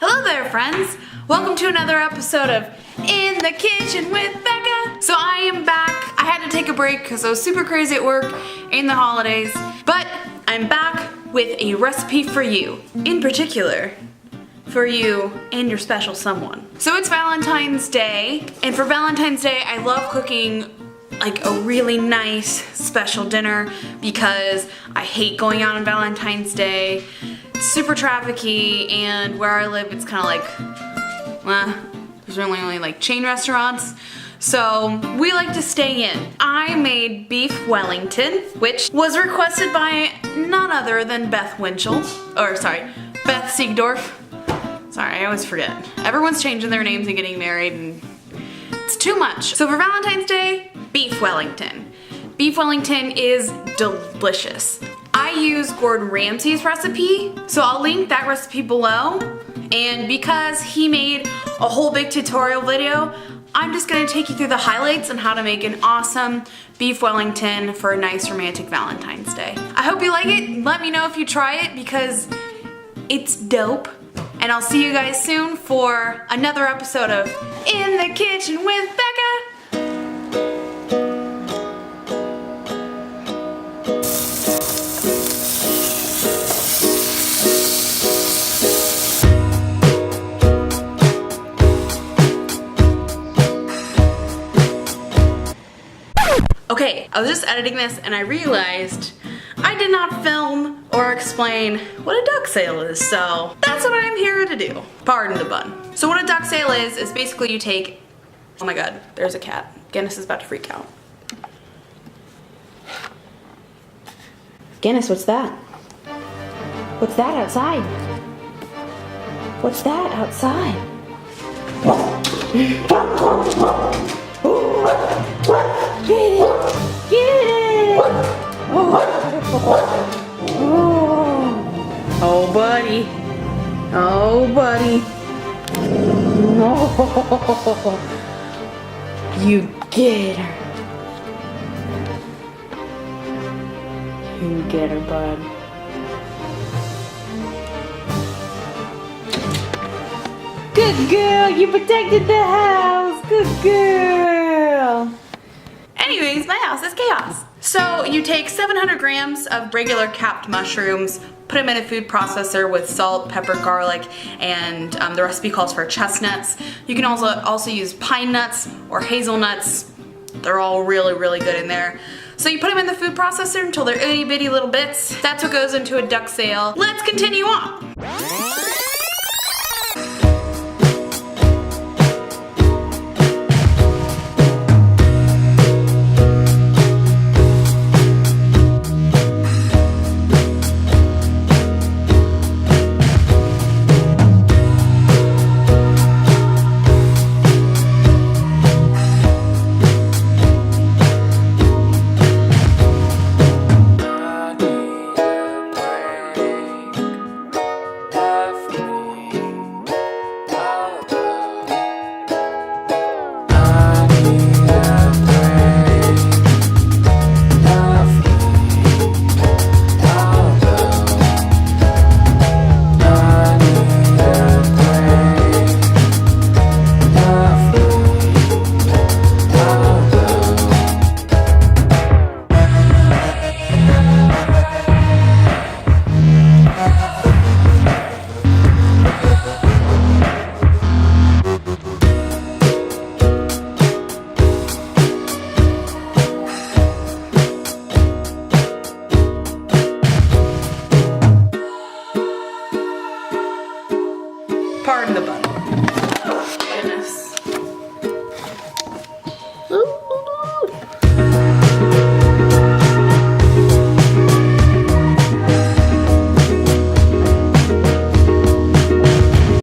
Hello there, friends. Welcome to another episode of In the Kitchen with Becca. So I am back. I had to take a break because I was super crazy at work in the holidays, but I'm back with a recipe for you. In particular, for you and your special someone. So it's Valentine's Day, and for Valentine's Day, I love cooking like a really nice special dinner because I hate going out on Valentine's Day. It's super trafficy, and where I live it's kind of like, there's really only like chain restaurants. So we like to stay in. I made beef Wellington, which was requested by none other than Beth Siegdorf. Sorry, I always forget. Everyone's changing their names and getting married, and it's too much. So for Valentine's Day, beef Wellington. Beef Wellington is delicious. I use Gordon Ramsay's recipe, so I'll link that recipe below. And because he made a whole big tutorial video, I'm just gonna take you through the highlights on how to make an awesome beef Wellington for a nice romantic Valentine's Day. I hope you like it. Let me know if you try it because it's dope. And I'll see you guys soon for another episode of In the Kitchen with Becca. Okay, I was just editing this and I realized I did not film or explain what a duck sale is, so that's what I'm here to do. Pardon the bun. So what a duck sale is basically you take, oh my god, there's a cat. Guinness is about to freak out. Guinness, what's that? What's that outside? What's that outside? Get it! Get it! Oh, buddy. Oh, buddy. Oh, you get her. You get her, bud. Good girl, you protected the house. Good girl. Anyways, my house is chaos. So you take 700 grams of regular capped mushrooms, put them in a food processor with salt, pepper, garlic, and the recipe calls for chestnuts. You can also use pine nuts or hazelnuts. They're all really, really good in there. So you put them in the food processor until they're itty bitty little bits. That's what goes into a duck sale. Let's continue on. Pardon the bun.